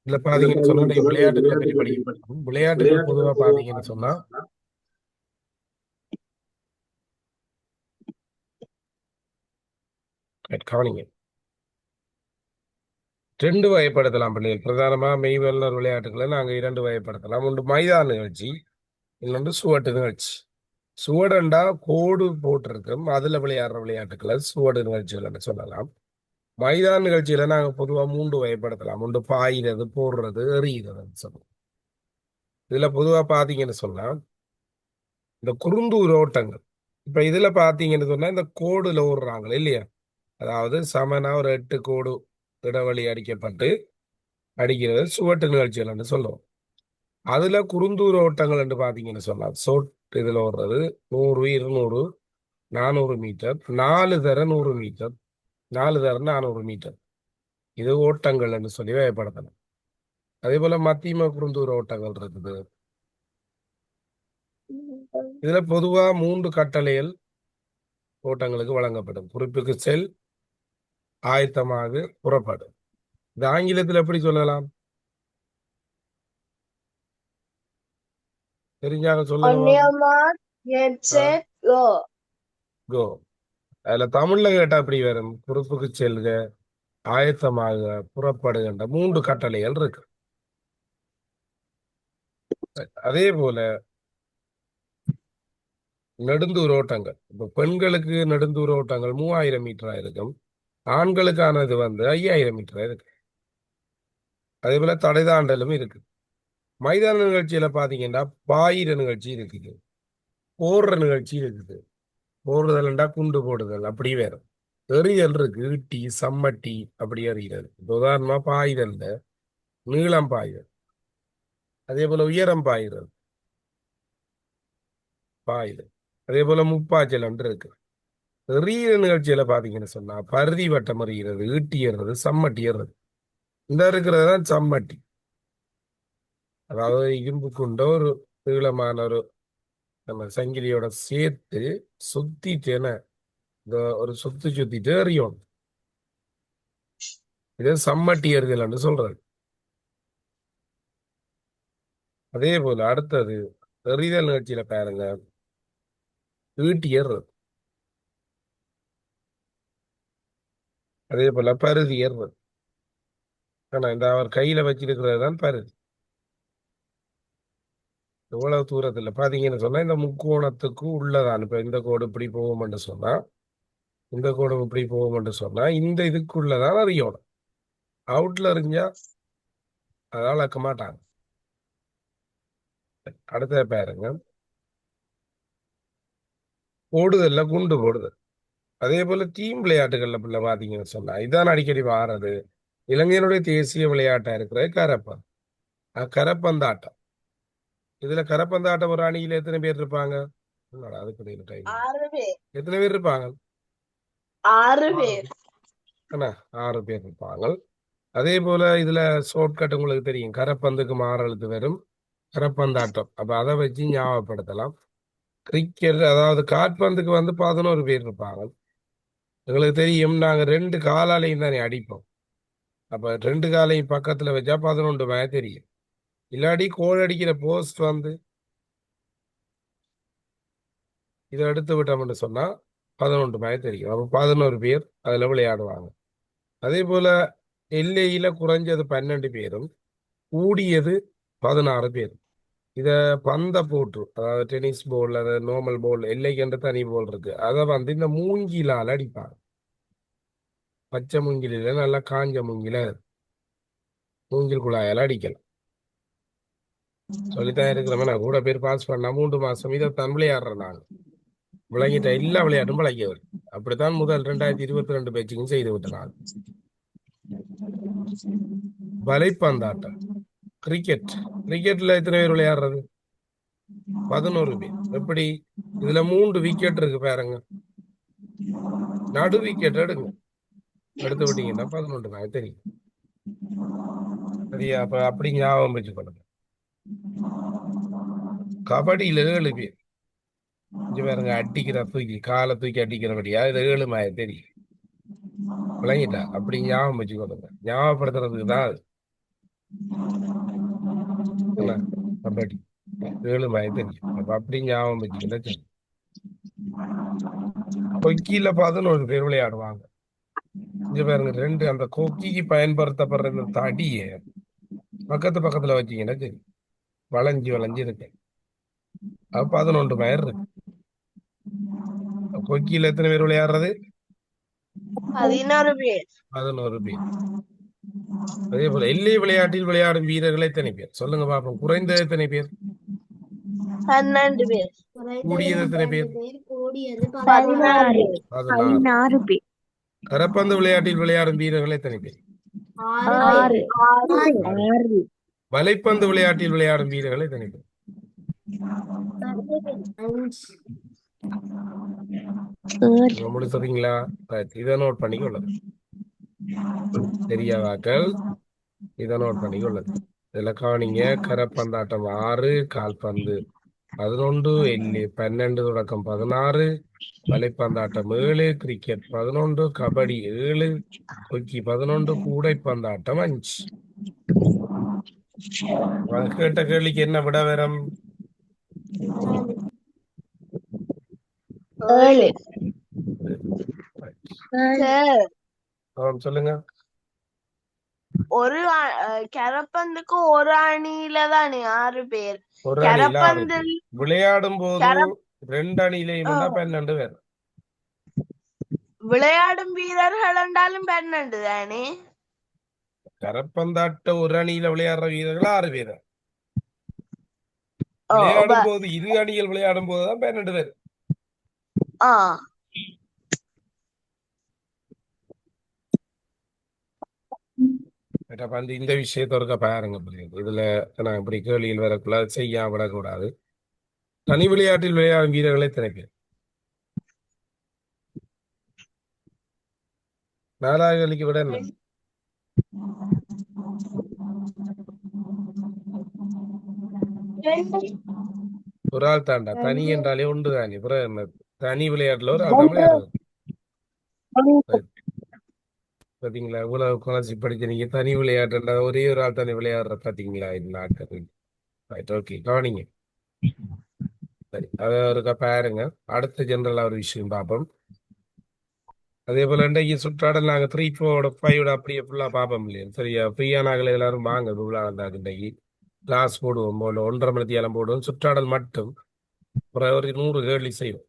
இதுல பாத்தீங்கன்னு சொன்னா நீங்க விளையாட்டுகளை பற்றி படிக்க போறோம். விளையாட்டுகள் பொதுவா பாத்தீங்கன்னு சொன்னா கவனிங்க, ரெண்டு வகைப்படுத்தலாம் பிள்ளைகள். பிரதானமா மெய்வல்லர் விளையாட்டுகளை நாங்க இரண்டு வகைப்படுத்தலாம். ஒன்று மைதான நிகழ்ச்சி, இன்னொன்று சுவட்டு நிகழ்ச்சி. சுவடண்டா கோடு போட்டிருக்கும், அதுல விளையாடுற விளையாட்டுகளை சுவடு நிகழ்ச்சிகள் சொல்லலாம். மைதான நிகழ்ச்சியில நாங்க பொதுவா மூன்று வகைப்படுத்தலாம். ஒன்று பாயிறது, போடுறது, எறிகிறதுன்னு சொல்லுவோம். இதுல பொதுவா பாத்தீங்கன்னு சொன்னா இந்த குறுந்தூர் ஓட்டங்கள், இப்ப இதுல பாத்தீங்கன்னு சொன்னா இந்த கோடுல ஓடுறாங்க இல்லையா, அதாவது சமனா ஒரு 8 கோடு இடைவெளி அடிக்கப்பட்டு அடிக்கிறது சுவட்டு நிகழ்ச்சிகள் என்று சொல்லுவோம். அதுல குறுந்தூர் ஓட்டங்கள் என்று பாத்தீங்கன்னு சொன்னா சொட் இதுல ஓடுறது 100, 200, 400 மீட்டர், 4 தர 100 மீட்டர், 4 தர 400 மீட்டர். இது ஓட்டங்கள் என்று சொல்லி வகைப்படுத்தலாம். அதே போல மத்தியம குறுந்தூர் ஓட்டங்கள் இருக்குது. இதுல பொதுவா 3 கட்டளைகள் ஓட்டங்களுக்கு வழங்கப்படும். குறிப்புக்கு செல், ஆயத்தமாக, புறப்படு. இது ஆங்கிலத்தில் எப்படி சொல்லலாம்? தெரிஞ்சாங்க On சொல்லுங்க your பாப்போம். mark, get set, go. கோ. அதுல தமிழ்ல கேட்டா அப்படி வரும். பொறுப்புக்கு செல்க, ஆயத்தமாக, புறப்படுகின்ற 3 கட்டளைகள் இருக்கு. அதே போல நெடுந்தூர் ஓட்டங்கள், இப்ப பெண்களுக்கு நெடுந்தூர் ஓட்டங்கள் 3000 மீட்டரா இருக்கும். ஆண்களுக்கானது 5000 மீட்டரா இருக்கு. அதே போல தடை தாண்டலும் இருக்கு. மைதான நிகழ்ச்சியில பாத்தீங்கன்னா பாயிர நிகழ்ச்சி இருக்குது, போடுற நிகழ்ச்சி இருக்குது. போடுதல்ண்டா குண்டு போடுதல் அப்படி வேற. எறிதல் இருக்கு, ஈட்டி, சம்மட்டி அப்படி எறிகிறது. இப்ப உதாரணமா பாயுதல்ல நீளம் பாயுதல், அதே போல உயரம் பாயுதல் பாயுதல், அதே போல முப்பாச்சல் ஒன்று இருக்கு. எறிகிற நிகழ்ச்சியில பாத்தீங்கன்னு சொன்னா பருதி வட்டம் எறிகிறது, ஈட்டி ஏறுறது, சம்மட்டி ஏறுறது. இந்த இருக்கிறது தான் சம்மட்டி. அதாவது இரும்பு கொண்ட ஒரு நீளமான ஒரு நம்ம சங்கிலியோட சேர்த்து சுத்திட்டேன இந்த ஒரு சுத்திட்டு எறியும். இதே சம்மட்டி எறிதல் சொல்றது. அதே போல அடுத்தது எறிதல் நிகழ்ச்சியில பாருங்க, ஈட்டி ஏறுறது, அதே போல பருதி ஏறுறது. ஆனா இந்த அவர் கையில வச்சிருக்கிறது தான் பருதி. எவ்வளவு தூரத்துல பாத்தீங்கன்னு சொன்னா இந்த முக்கோணத்துக்கு உள்ளதான். இப்ப இந்த கோடு இப்படி போகும்னு சொன்னா, இந்த கோடு இப்படி போகும்னு சொன்னா இந்த இதுக்குள்ளதான் அறியணும். அவுட்ல எறிஞ்சா அதை அளக்க மாட்டாங்க. அடுத்த பாருங்க, ஓடுதல்ல குண்டு போடுதல். அதே போல டீம் விளையாட்டுகள்ல பிள்ளை பாத்தீங்கன்னு சொன்னா இதான் அடிக்கடி வாரது. இலங்கையினுடைய தேசிய விளையாட்டா இருக்கிற கரப்பந்து, கரப்பந்தாட்டம். இதுல கரப்பந்தாட்டம் ஒரு அணியில எத்தனை பேர் இருப்பாங்க? என்னடா அதுக்கு இடையில டைம், 6 பேர். எத்தனை பேர் இருப்பாங்க? 6 பேர். என்ன, 6 பேர் இருப்பாங்க. அதே போல இதுல ஷார்ட்கட் உங்களுக்கு தெரியும், கரப்பந்துக்கு மாறெழுத்து வரும், கரப்பந்தாட்டம். அப்ப அதை வச்சு ஞாபகப்படுத்தலாம். கிரிக்கெட் அதாவது காற்பந்துக்கு 11 பேர் இருப்பாங்க. எங்களுக்கு தெரியும், நாங்க 2 காலாலையும் தானே அடிப்போம். அப்ப 2 காலையும் பக்கத்துல வச்சா 11 மேல தெரியும். இல்லாட்டி கோல் அடிக்கிற போஸ்ட் இதை எடுத்து விட்டோம்னு சொன்னா 11 மேல தெரியும். அப்ப 11 பேர் அதுல விளையாடுவாங்க. அதே போல எல்லையில குறைஞ்சது 12 பேரும், கூடியது 16 பேர். இத பந்த போட்டு, அதாவது டென்னிஸ் போல், அதாவது நார்மல் போல், எல்லைக்கு தனி போல் இருக்கு, அதை இந்த மூங்கிலால் அடிப்பாங்க. பச்சை மூங்கில நல்லா காஞ்ச மூங்கில மூங்கில் குழாயால அடிக்கலாம். சொல்லித்தான் இருக்கிறோமே, நான் கூட பேர் பாஸ் பண்ணா 3 மாசம் இதைத்தான் விளையாடுறேன் நாங்க. விளங்கிட்ட எல்லா விளையாட்டும் பழகியவர். அப்படித்தான் முதல் 2022 பேச்சுக்கும் செய்து விட்டனாங்க. வலைப்பந்தாட்டம், கிரிக்கெட். கிரிக்கெட்ல எத்தனை பேர் விளையாடுறது? 11 பேர். எப்படி? இதுல 3 விக்கெட் இருக்கு பாருங்க. நடு விக்கெட் எடுங்க, எடுத்து விட்டீங்கன்னா 11 மேல தெரியும். சரியா? அப்ப அப்படி ஞாபகம் வச்சுக்கொள்ளுங்க. கபடியில 7 பேர். இங்க பாருங்க, அடிக்கிற தூக்கி காலை தூக்கி அடிக்கிறபடியா இது 7 மேல தெரியும். விளங்கிட்டா? அப்படி ஞாபகம் வச்சுக்கொள்ளுங்க, ஞாபகப்படுத்துறதுக்கு தான் அது. என்ன கபடி 7 மாதிரி தெரியும். அப்ப அப்படி ஞாபகம் வச்சுக்கிட்டா சரி. கொக்கியில 11 பேர் விளையாடுவாங்க. இங்க பாருங்க, ரெண்டு அந்த கொக்கிக்கு பயன்படுத்தப்படுற இந்த தடிய பக்கத்து பக்கத்துல வச்சீங்கன்னா சரி, வளைஞ்சு வளைஞ்சு இருக்கு. அப்ப 11 மாதிரி இருக்கு. கொக்கியில எத்தனை பேர் விளையாடுறது? 11 பேர். 11 பேர். அதே போல எல்லை விளையாட்டில் விளையாடும் வீரர்கள் எத்தனை பேர் சொல்லுங்க பாப்போம். குறைந்தது எத்தனை பேர்? 12 பேர். கூடியது எத்தனை பேர்? 16 பேர். 16. பேர். கரப்பந்து விளையாட்டில் விளையாடும் வீரர்கள் எத்தனை பேர்? 6 6. வலைப்பந்து விளையாட்டில் விளையாடும் வீரர்கள் எத்தனை பேர்? 5. முடிச்சிருக்கீங்களா? இதை நோட் பண்ணிக்கொள்ளது. தெரியாதாக்கள் இதை நோட் பண்ணிக்கொள்ளது. இதுல கவனிங்க, கரப்பந்தாட்டம் 6, கால்பந்து 11, எல்லி 12 தொடக்கம் 16, வலைப்பந்தாட்டம் 7, கிரிக்கெட் 11, கபடி 7, கொக்கி 11, கூடைப்பந்தாட்டம் 5. கேட்ட கேள்விக்கு என்ன விட வரும்? 7. சொல்லுங்க. ஒரு கரப்பந்துக்கு ஒரு அணியில தானே 6 பேர். ஒரு அணியில 6 கரப்பந்து பேர். விளையாடும் போது 2 அணியிலையும் 12 பேர். விளையாடும் வீரர்கள் என்றாலும் 12 தானே. கரப்பந்தாட்ட ஒரு அணியில விளையாடுற வீரர்கள் 6 பேர். விளையாடும் போது இரு அணிகள் விளையாடும் போதுதான் 12 பேர். இந்த விஷயத்தோட பாருங்க. இதுல நான் இப்படி கேள்வியில் வரக்குள்ள செய்ய விடக்கூடாது. தனி விளையாட்டில் விளையாடும் வீரர்களை எத்தனை பேர்? 4வது கேள்விக்கு விட என்ன? ஒரு ஆள் தாண்டா. தனி என்றாலே ஒன்று தானே. தனி விளையாட்டுல ஒரு ஆள் தான் விளையாடுறது. பாத்தீங்களா, இவ்வளவு குறைச்சி படிச்ச நீங்க தனி விளையாட்டுன்றா ஒரே ஒரு ஆள் தனி விளையாடுற பாத்தீங்களா இந்த நாட்கள். ஓகே, கவனிங்க. சரி, அதை ஒரு பாருங்க. அடுத்த ஜெனரலா ஒரு விஷயம் பார்ப்போம். அதே போல இன்றைக்கு சுற்றாடல் நாங்கள் 3, 4, 5 அப்படியே ஃபுல்லா பார்ப்போம் இல்லையா? சரியா, ஃப்ரீயா நாங்கள் எல்லாரும் வாங்க விழாந்தாங்க. இன்றைக்கு கிளாஸ் போடுவோம், 1:30 மணிக்கு போடுவோம். சுற்றாடல் மட்டும் ஒரு 100 கேள்வி செய்வோம்.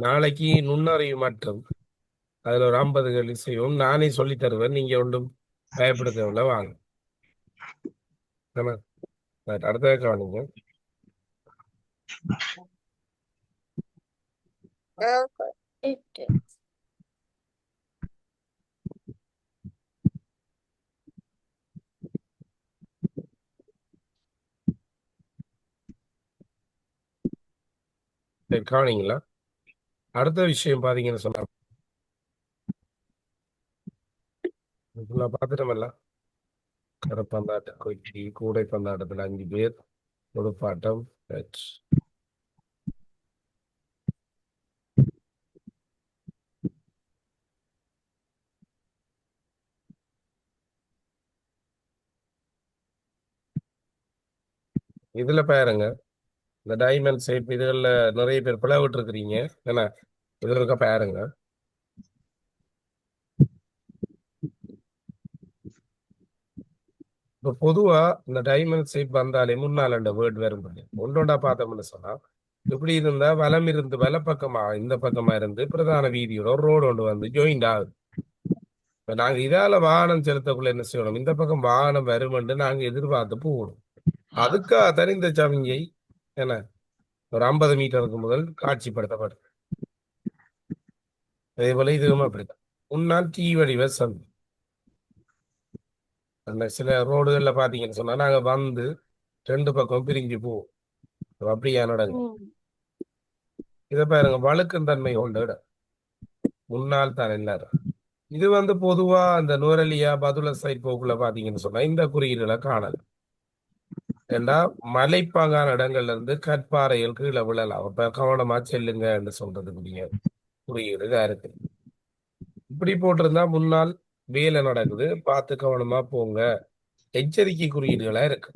நாளைக்கு நுண்ணறிவு மட்டும் அதுல ஒரு 50 கேள்வி செய்வோம். நானே சொல்லி தருவேன், நீங்க ஒன்றும் பயப்பட தேவையில்ல, வாங்க. அடுத்த கவனிங்க. கவனிங்களா? அடுத்த விஷயம் பாத்தீங்கன்னு சொன்னா பார்த்துட்டோம்ல. கரப்பந்தாட்ட கொக்கி கூடைப்பந்தாட்டத்துல 5 பேர், துடுப்பாட்டம். இதுல பாருங்க, இந்த டைமண்ட் ஷேப் இதுகள்ல நிறைய பேர் பிளவிட்டு இருக்கிறீங்க. ஏன்னா இது இருக்க பாருங்க. இப்ப பொதுவா இந்த டைமண்ட் ஷேப் வந்தாலே முன்னால இந்த வேர்ட் வரும். ஒன்றோண்டா பார்த்தோம்னு சொன்னா, இப்படி இருந்தா வலம் இருந்து வலப்பக்கமா இந்த பக்கமா இருந்து பிரதான வீதியோட ஒரு ரோடு ஒன்று வந்து ஜாயிண்ட் ஆகுது. இப்ப நாங்க இதால வாகனம் செலுத்தக்குள்ள என்ன செய்யணும்? இந்த பக்கம் வாகனம் வருமென்று நாங்க எதிர்பார்த்து போகணும். அதுக்காக தனி இந்த சமிஞ்சை என்ன ஒரு 50 மீட்டருக்கு முதல் காட்சிப்படுத்தப்படும். அதே போல இதுவும் அப்படித்தான். முன்னால் டீ வடிவ சந்தி. அந்த சில ரோடுகள்ல பாத்தீங்கன்னு சொன்னா நாங்க வந்து 2 பக்கம் பிரிஞ்சு போவோம். அப்படியா நடக்கும். இதை பாருங்க, வழுக்கும் தன்மை கொண்ட இடம். முன்னால் தான் எல்லாரும். இது வந்து பொதுவா அந்த நுவரெலியா பதுளை சைட் போக்குள்ள பாத்தீங்கன்னு சொன்னா இந்த குறியீடுகளை காணலாம். ஏண்டா மலைப்பாங்கான இடங்கள்ல இருந்து கற்பாறைகள் கீழே விழலாம். அப்ப கவனமா செல்லுங்க என்று சொல்றது முடியாது. குறியீடு இதா இருக்கு. இப்படி போட்டிருந்தா முன்னால் வேலை நடக்குது, பார்த்து கவனமா போங்க எச்சரிக்கை குறியீடுகளா இருக்கு.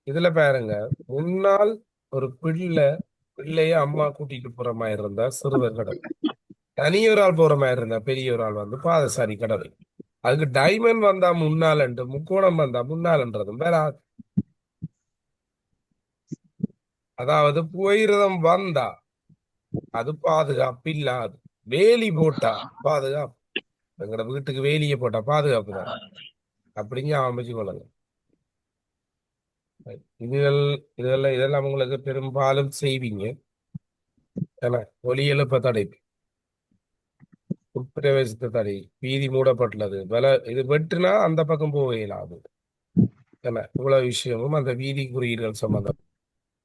இதுல பாருங்க, முன்னால் ஒரு பிள்ளைய அம்மா கூட்டிட்டு போற மாதிரி இருந்தா சிறுவர் கடமை. தனியொரு ஆள் போற மாதிரி இருந்தா பெரிய ஒரு ஆள் வந்து பாதசாரி கடமை. அதுக்கு டைமண்ட் வந்தா முன்னால் என்று, முக்கோணம் வந்தா முன்னால்ன்றதும் வேற. அதாவது புகையிரதம் வந்தா அது பாதுகாப்பு இல்லாது. வேலி போட்டா பாதுகாப்பு. எங்கட வீட்டுக்கு வேலியை போட்டா பாதுகாப்பு தான். அப்படிங்க அமைச்சு கொள்ளுங்க. இதுகள் இதெல்லாம் உங்களுக்கு பெரும்பாலும் செய்வீங்க. ஏன்னா ஒலி எழுப்ப தடை, உட்பிரவேசத்தை தடை, வீதி மூடப்பட்டுள்ளது, இது வெட்டுனா அந்த பக்கம் போக இயலாது. ஏன்னா இவ்வளவு விஷயமும் அந்த வீதி குறியீடுகள் சம்பந்தம்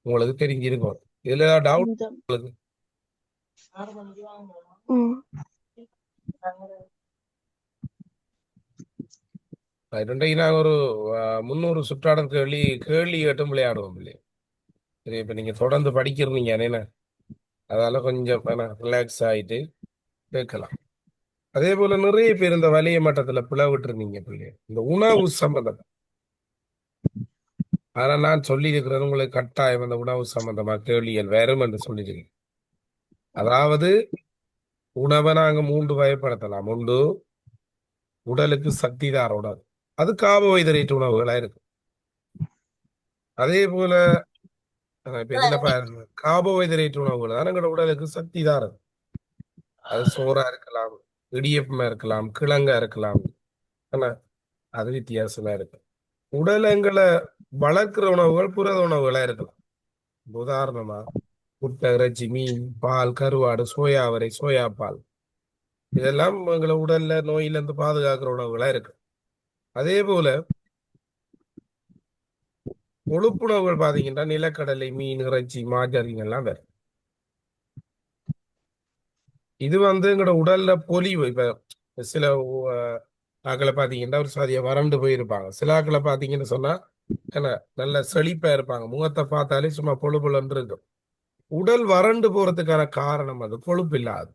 உங்களுக்கு தெரிஞ்சிருக்கும். இதுல ஏதாவது டவுட் இந்த உங்களுக்கு? ம். இன்றைக்கு நாங்கள் ஒரு 300 சுற்றாடல் கேள்வி கேள்வி கேட்டும் விளையாடுவோம் இல்லையா? சரி, இப்ப நீங்க தொடர்ந்து படிக்கிறீங்க என்ன, அதால கொஞ்சம் ரிலாக்ஸ் ஆயிட்டு கேட்கலாம். அதே போல நிறைய பேர் இந்த வலிய மட்டத்துல பிளவிட்டு இருந்தீங்க பிள்ளை, இந்த உணவு சம்பந்தம். ஆனா நான் சொல்லி இருக்கிறது உங்களுக்கு கட்டாயம் அந்த உணவு சம்பந்தமா கேள்விகள் வரும் என்று சொல்லியிருக்கேன். அதாவது உணவை நாங்க 3 வகைப்படுத்தலாம். ஒன்று உடலுக்கு சக்தி தார உணவு, அது கார்போஹைட்ரேட் உணவுகளா இருக்கு. அதே போல இப்ப இதுல பாருங்க, கார்போஹைட்ரேட் உணவுகள் தான் எங்களோட உடலுக்கு சக்தி தாரது. அது சோறா இருக்கலாம், இடியப்பமா இருக்கலாம், கிழங்கா இருக்கலாம். ஆனா அது வித்தியாசமா இருக்கு. உடலங்களை வளர்க்கிற உணவுகள் புரத உணவுகளா இருக்கலாம். உதாரணமா முட்டை, இறைச்சி, மீன், பால், கருவாடு, சோயா வரை, சோயா பால், இதெல்லாம் எங்களை உடல்ல நோயில இருந்து பாதுகாக்கிற உணவுகளா இருக்கு. அதே போல கொழுப்புணவுகள் பாத்தீங்கன்னா நிலக்கடலை, மீன், இறைச்சி, மாஜரின் எல்லாம் வேற. இது வந்து எங்களோட உடல்ல பொலிவு. இப்ப சில ஆக்களை பாத்தீங்கன்னா ஒரு சாதியா வறண்டு போயிருப்பாங்க. சில ஆக்களை பாத்தீங்கன்னு சொன்னா என்ன நல்ல செழிப்பா இருப்பாங்க. முகத்தை பார்த்தாலே சும்மா பொழு பொழுன்னு இருக்கும். உடல் வறண்டு போறதுக்கான காரணம் அது கொழுப்பு இல்லாது.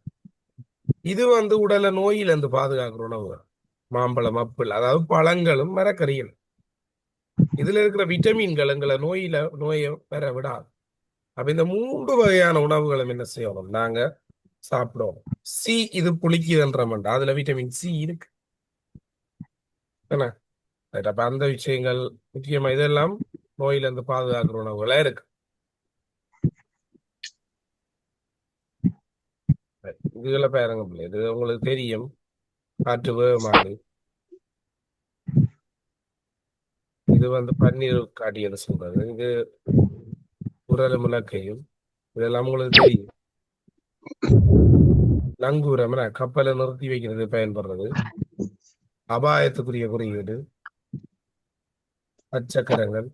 இது வந்து உடலை நோயில இருந்து பாதுகாக்கிற உணவு. மாம்பழம், அப்பிள், அதாவது பழங்களும் மரக்கறிகள், இதுல இருக்கிற விட்டமின்கள் எங்களை நோயை பெற விடாது. அப்ப இந்த 3 வகையான உணவுகளும் என்ன செய்யணும் நாங்க சாப்பிடுவோம். சி, இது புளிக்குதுன்றமெண்டா அதுல விட்டமின் சி இருக்கு. என்ன ரைட். அப்ப அந்த விஷயங்கள் முக்கியமா இதெல்லாம் நோயில இருந்து பாதுகாக்கிற உணவுகளா இருக்கு. Right. இதுல பாருங்க பிள்ளை, இது உங்களுக்கு தெரியும். காற்று வேகமானது, இது வந்து பன்னீர் காட்டியது சொல்றது, இது உரல முலக்கையும், இதெல்லாம் உங்களுக்கு தெரியும். நங்கூரம் கப்பலை நிறுத்தி வைக்கிறது பயன்படுறது, அபாயத்துக்குரிய குறியீடு, அச்சக்கரங்கள்,